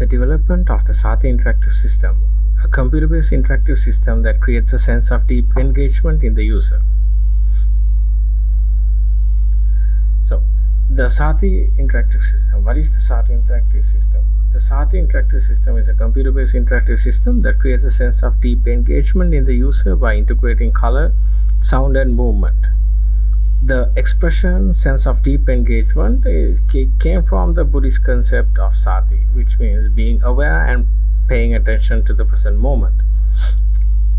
development of the Sati interactive system, a computer-based interactive system that creates a sense of deep engagement in the user. So, the Sati interactive system. What is the Sati interactive system? The Sati interactive system is a computer-based interactive system that creates a sense of deep engagement in the user by integrating color, sound, and movement. The expression sense of deep engagement came from the Buddhist concept of sati, which means being aware and paying attention to the present moment.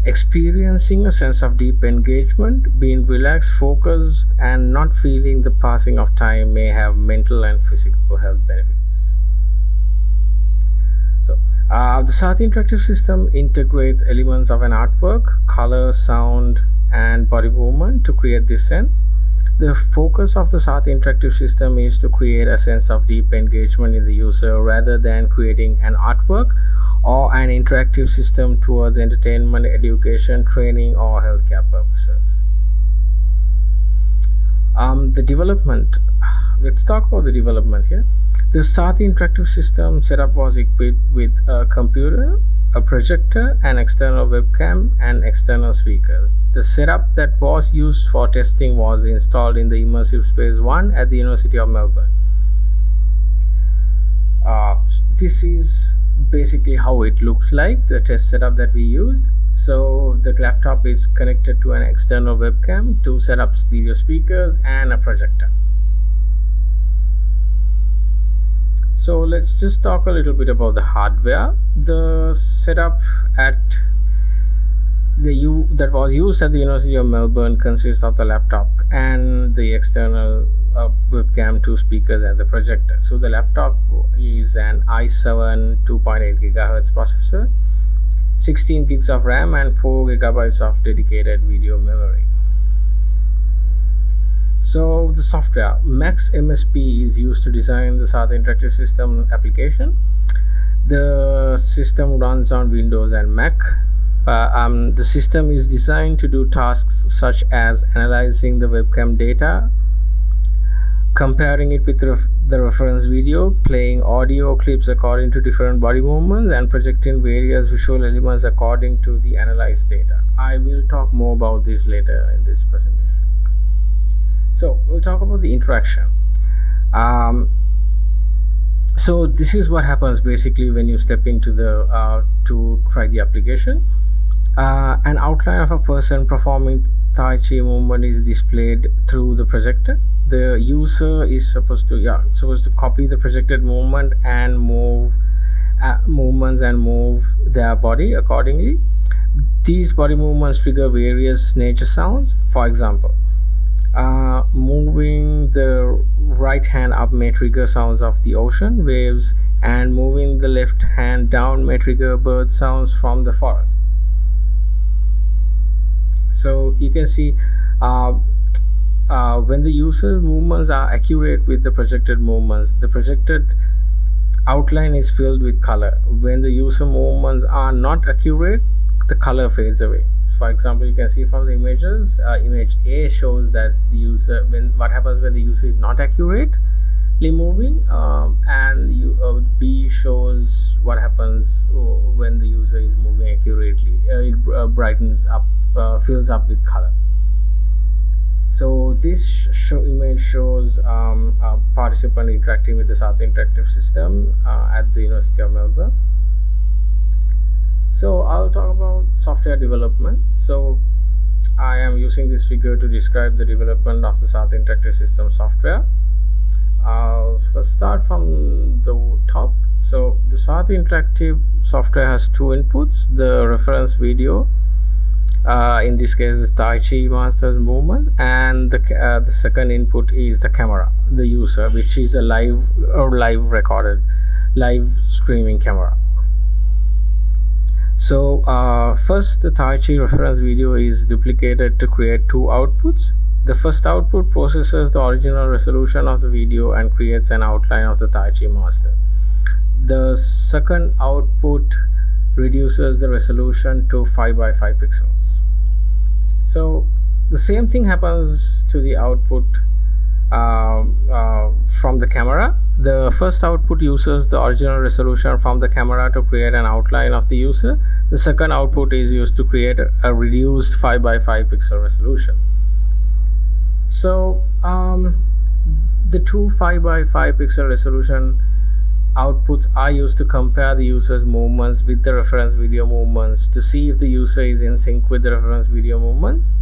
Experiencing a sense of deep engagement, being relaxed, focused, and not feeling the passing of time may have mental and physical health benefits. So, the Sati interactive system integrates elements of an artwork, color, sound, and body movement to create this sense. The focus of the Sati interactive system is to create a sense of deep engagement in the user rather than creating an artwork or an interactive system towards entertainment, education, training, or healthcare purposes. The development. Let's talk about the development here. The Sati interactive system setup was equipped with a computer, a projector, an external webcam, and external speakers. The setup that was used for testing was installed in the Immersive Space 1 at the University of Melbourne. This is basically how it looks like, the test setup that we used. So the laptop is connected to an external webcam, two setup stereo speakers, and a projector. So let's just talk a little bit about the hardware. The setup that was used at the University of Melbourne consists of the laptop and the external webcam, two speakers, and the projector. So the laptop is an i7 2.8 GHz processor, 16 gigs of RAM, and 4 GB of dedicated video memory. So the software, Max MSP, is used to design the Sati interactive system application. The system runs on Windows and Mac. The system is designed to do tasks such as analyzing the webcam data, comparing it with the reference video, playing audio clips according to different body movements, and projecting various visual elements according to the analyzed data. I will talk more about this later in this presentation. So we'll talk about the interaction. So this is what happens basically when you step into the to try the application. An outline of a person performing Tai Chi movement is displayed through the projector. The user is supposed to copy the projected movement and move movements and move their body accordingly. These body movements trigger various nature sounds. For example, moving the right hand up may trigger sounds of the ocean waves, and moving the left hand down may trigger bird sounds from the forest. So you can see when the user movements are accurate with the projected movements, the projected outline is filled with color. When the user movements are not accurate, the color fades away. For example, you can see from the images, image A shows that the user, what happens when the user is not accurately moving, and B shows what happens when the user is moving accurately. It brightens up, fills up with color. So this image shows a participant interacting with the Sati interactive system at the University of Melbourne. So I'll talk about software development. So I am using this figure to describe the development of the Sati interactive system software. I'll first start from the top. So the Sati interactive software has two inputs: the reference video, in this case the Tai Chi master's movement, and the second input is the camera, the user, which is a live streaming camera. So first, the Tai Chi reference video is duplicated to create two outputs. The first output processes the original resolution of the video and creates an outline of the Tai Chi master. The second output reduces the resolution to 5 by 5 pixels. So the same thing happens to the output from the camera. The first output uses the original resolution from the camera to create an outline of the user. The second output is used to create a reduced 5 by 5 pixel resolution. So the two 5 by 5 pixel resolution outputs are used to compare the user's movements with the reference video movements to see if the user is in sync with the reference video movements.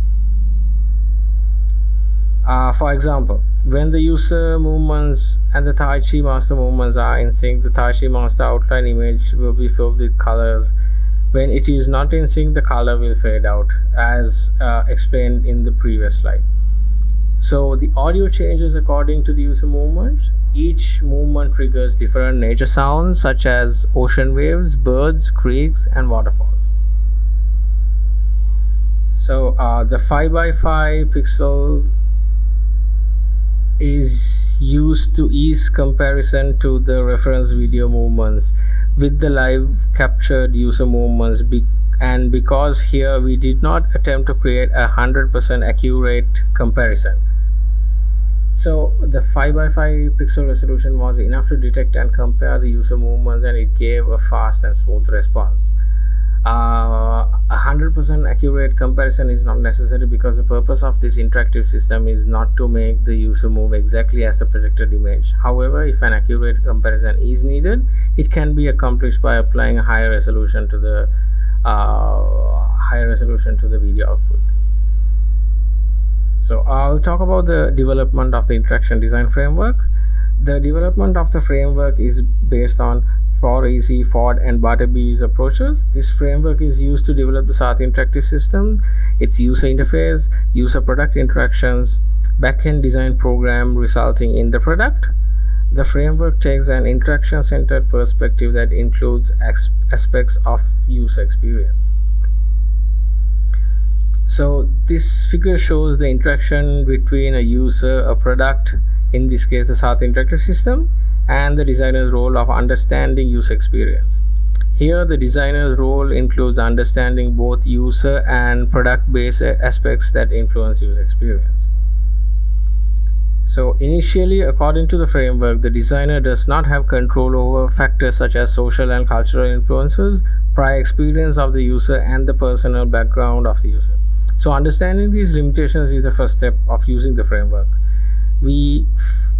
For example, when the user movements and the Tai Chi master movements are in sync, the Tai Chi master outline image will be filled with colors. When it is not in sync, the color will fade out, as explained in the previous slide. So the audio changes according to the user movements. Each movement triggers different nature sounds such as ocean waves, birds, creeks, and waterfalls. So the 5 by 5 pixel is used to ease comparison to the reference video movements with the live captured user movements, and because here we did not attempt to create a 100% accurate comparison. So the 5 by 5 pixel resolution was enough to detect and compare the user movements, and it gave a fast and smooth response. 100% accurate comparison is not necessary because the purpose of this interactive system is not to make the user move exactly as the projected image. However, if an accurate comparison is needed, it can be accomplished by applying a higher resolution to the video output. So I'll talk about the development of the interaction design framework. The development of the framework is based on Floresi, Ford, and Bartleby's approaches. This framework is used to develop the Saathy interactive system, its user interface, user product interactions, backend design program resulting in the product. The framework takes an interaction-centered perspective that includes aspects of user experience. So this figure shows the interaction between a user, a product, in this case the Saathy interactive system, and the designer's role of understanding user experience. Here the designer's role includes understanding both user and product-based aspects that influence user experience. So initially, according to the framework, the designer does not have control over factors such as social and cultural influences, prior experience of the user, and the personal background of the user. So understanding these limitations is the first step of using the framework. We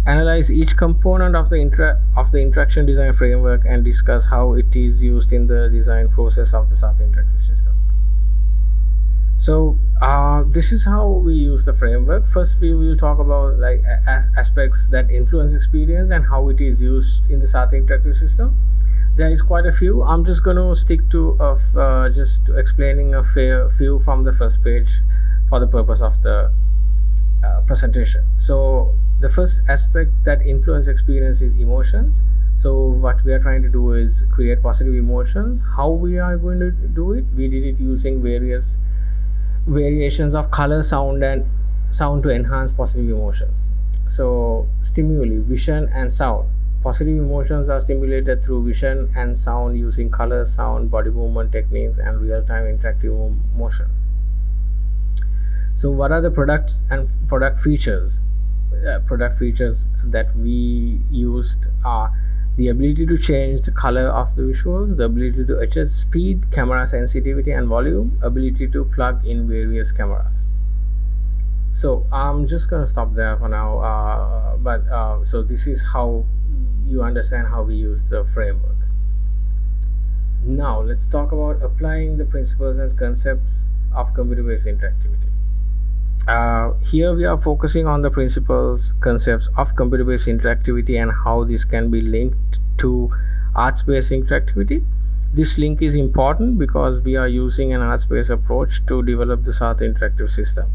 analyze each component of the interaction design framework and discuss how it is used in the design process of the Saathy interactive system. So this is how we use the framework. First, we will talk about like aspects that influence experience and how it is used in the Saathy interactive system. There is quite a few. I'm just going to stick to just explaining a few from the first page for the purpose of the presentation. So the first aspect that influence experience is emotions. So what we are trying to do is create positive emotions. How we are going to do it? We did it using various variations of color, sound, and sound to enhance positive emotions. So stimuli, vision, and sound. Positive emotions are stimulated through vision and sound using color, sound, body movement techniques, and real-time interactive motions. So what are the products and product features? Product features that we used are the ability to change the color of the visuals, the ability to adjust speed, camera sensitivity and volume, ability to plug in various cameras. So I'm just going to stop there for now, so this is how you understand how we use the framework. Now let's talk about applying the principles and concepts of computer-based interactivity. Here we are focusing on the principles, concepts of computer-based interactivity and how this can be linked to arts-based interactivity. This link is important because we are using an arts-based approach to develop the Saathy interactive system.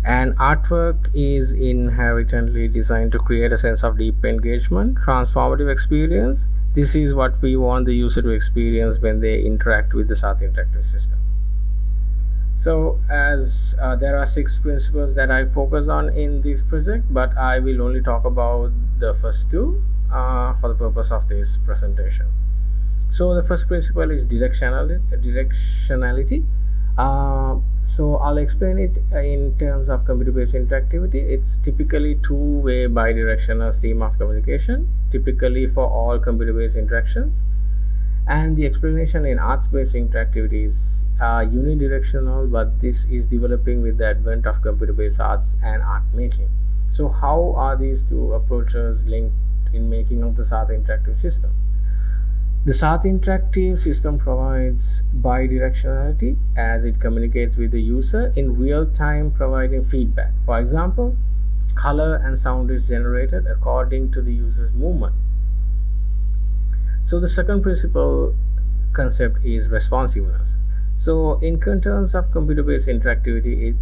And artwork is inherently designed to create a sense of deep engagement, transformative experience. This is what we want the user to experience when they interact with the Saathy interactive system. So as there are 6 principles that I focus on in this project, but I will only talk about the first 2 for the purpose of this presentation. So the first principle is directionality. So I'll explain it in terms of computer-based interactivity. It's typically two-way bidirectional stream of communication, typically for all computer-based interactions. And the explanation in arts-based interactivity is unidirectional, but this is developing with the advent of computer-based arts and art making. So how are these two approaches linked in making of the SAT interactive system? The SAT interactive system provides bidirectionality as it communicates with the user in real time, providing feedback. For example, color and sound is generated according to the user's movement. So the second principal concept is responsiveness. So in terms of computer-based interactivity,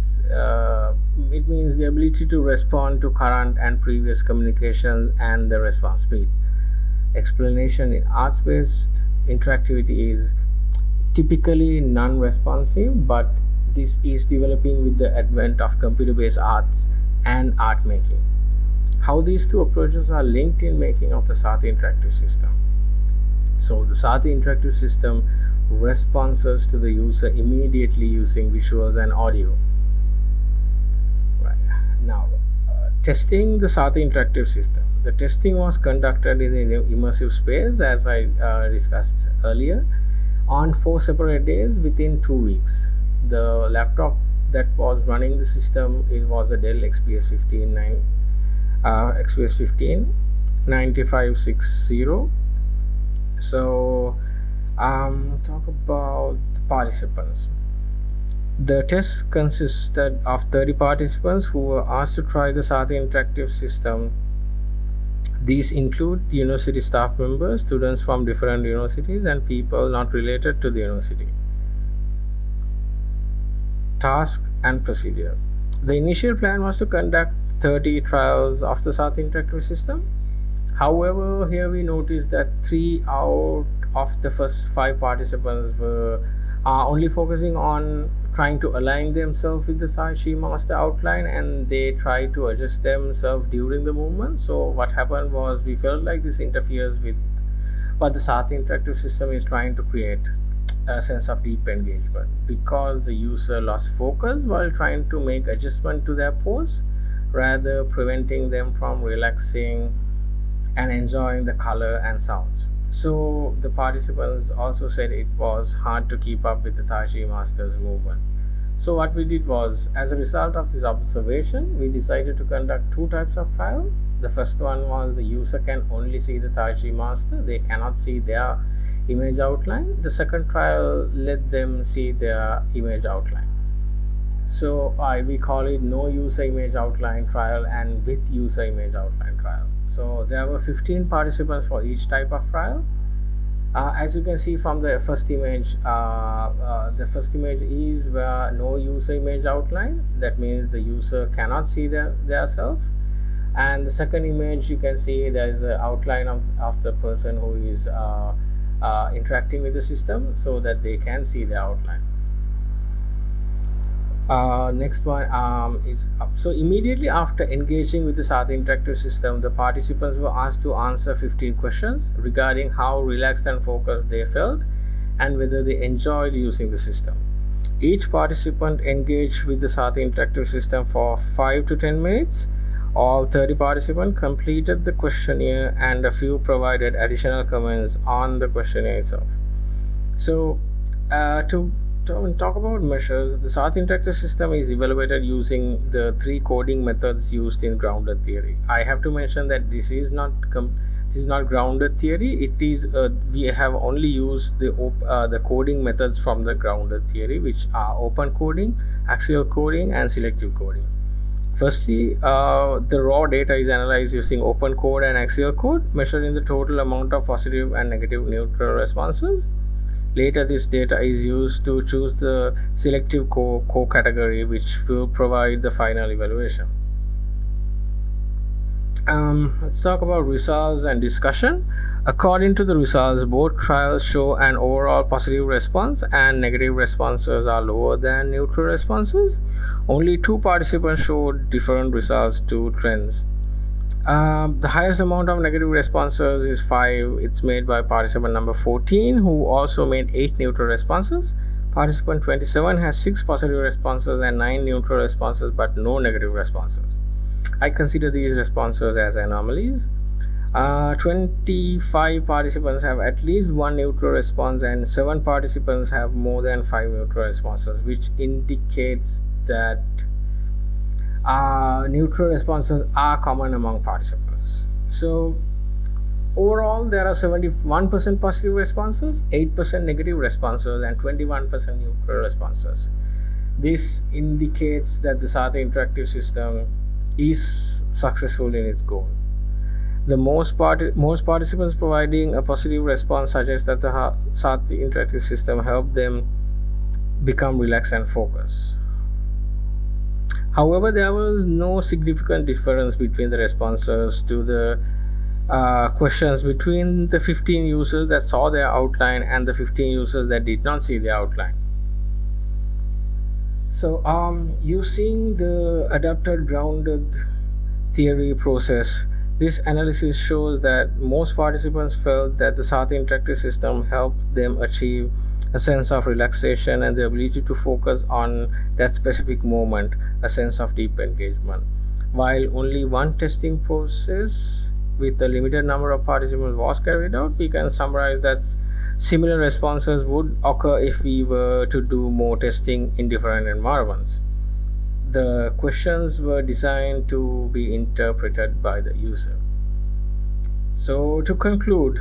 it means the ability to respond to current and previous communications and the response speed. Explanation in arts-based interactivity is typically non-responsive, but this is developing with the advent of computer-based arts and art making. How these two approaches are linked in making of the SAT interactive system. So the SAT interactive system responses to the user immediately using visuals and audio. Right. Now, testing the SAT interactive system. The testing was conducted in an immersive space, as I discussed earlier, on 4 separate days within 2 weeks. The laptop that was running the system, it was a Dell XPS 15 9560. So talk about the participants. The test consisted of 30 participants who were asked to try the SAT interactive system. These include university staff members, students from different universities, and people not related to the university. Task and procedure. The initial plan was to conduct 30 trials of the SAT interactive system. However, here we noticed that 3 out of the first 5 participants were only focusing on trying to align themselves with the Tai Chi master outline, and they tried to adjust themselves during the movement. So what happened was, we felt like this interferes with what the SAT interactive system is trying to create, a sense of deep engagement, because the user lost focus while trying to make adjustment to their pose, rather preventing them from relaxing and enjoying the color and sounds. So the participants also said it was hard to keep up with the Tai Chi master's movement. So what we did was, as a result of this observation, we decided to conduct 2 types of trial. The first one was the user can only see the Tai Chi master, they cannot see their image outline. The second trial let them see their image outline. So we call it no user image outline trial and with user image outline trial. So there were 15 participants for each type of trial. As you can see from the first image, the first image is where no user image outline. That means the user cannot see their self. And the second image, you can see there is an outline of the person who is interacting with the system, so that they can see the outline. Next one is up. So immediately after engaging with the SAT interactive system, the participants were asked to answer 15 questions regarding how relaxed and focused they felt and whether they enjoyed using the system. Each participant engaged with the SAT interactive system for 5 to 10 minutes. All 30 participants completed the questionnaire, and a few provided additional comments on the questionnaire itself. So to talk about measures, the SAT interactive system is evaluated using the 3 coding methods used in grounded theory. I have to mention that this is not grounded theory. It is we have only used the coding methods from the grounded theory, which are open coding, axial coding, and selective coding. Firstly, the raw data is analyzed using open code and axial code, measuring the total amount of positive and negative neutral responses. Later, this data is used to choose the selective category, which will provide the final evaluation. Let's talk about results and discussion. According to the results, both trials show an overall positive response, and negative responses are lower than neutral responses. Only 2 participants showed different results to trends. The highest amount of negative responses is 5. It's made by participant number 14, who also made 8 neutral responses. Participant 27 has 6 positive responses and 9 neutral responses but no negative responses. I consider these responses as anomalies. 25 participants have at least 1 neutral response and 7 participants have more than 5 neutral responses, which indicates that neutral responses are common among participants. So overall, there are 71% positive responses, 8% negative responses, and 21% neutral responses. This indicates that the Saatchi interactive system is successful in its goal. The most participants providing a positive response suggests that the Saatchi interactive system helped them become relaxed and focused. However, there was no significant difference between the responses to the questions between the 15 users that saw their outline and the 15 users that did not see the outline. So using the adapted grounded theory process, this analysis shows that most participants felt that the Saatchi interactive system helped them achieve a sense of relaxation and the ability to focus on that specific moment, a sense of deep engagement. While only one testing process with a limited number of participants was carried out, we can summarize that similar responses would occur if we were to do more testing in different environments. The questions were designed to be interpreted by the user. So to conclude,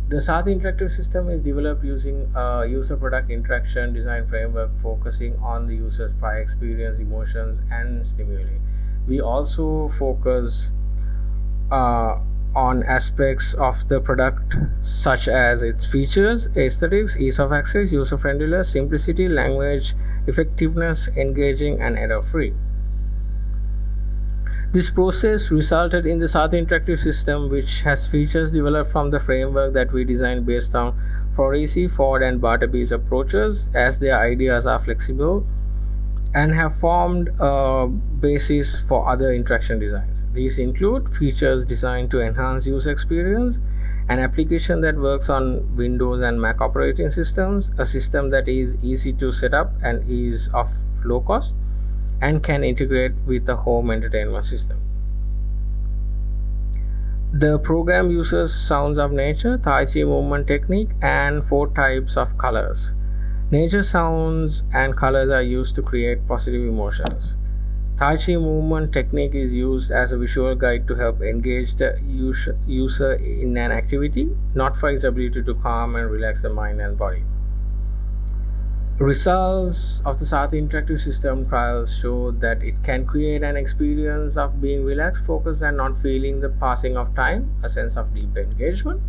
the Saatchi interactive system is developed using a user product interaction design framework focusing on the user's prior experience, emotions, and stimuli. We also focus on aspects of the product such as its features, aesthetics, ease of access, user friendliness, simplicity, language effectiveness, engaging, and error free. This process resulted in the Saatchi interactive system, which has features developed from the framework that we designed based on Froese, Ford, and Bartleby's approaches, as their ideas are flexible and have formed a basis for other interaction designs. These include features designed to enhance user experience, an application that works on Windows and Mac operating systems, a system that is easy to set up and is of low cost, and can integrate with the home entertainment system. The program uses sounds of nature, Tai Chi movement technique, and 4 types of colors. Nature sounds and colors are used to create positive emotions. Tai Chi movement technique is used as a visual guide to help engage the user in an activity, not for its ability to calm and relax the mind and body. Results of the Saatchi interactive system trials show that it can create an experience of being relaxed, focused, and not feeling the passing of time, a sense of deep engagement.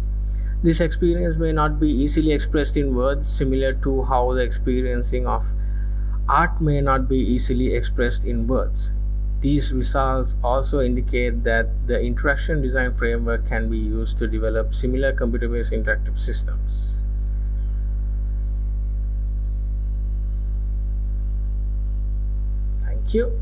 This experience may not be easily expressed in words, similar to how the experiencing of art may not be easily expressed in words. These results also indicate that the interaction design framework can be used to develop similar computer-based interactive systems. Thank you.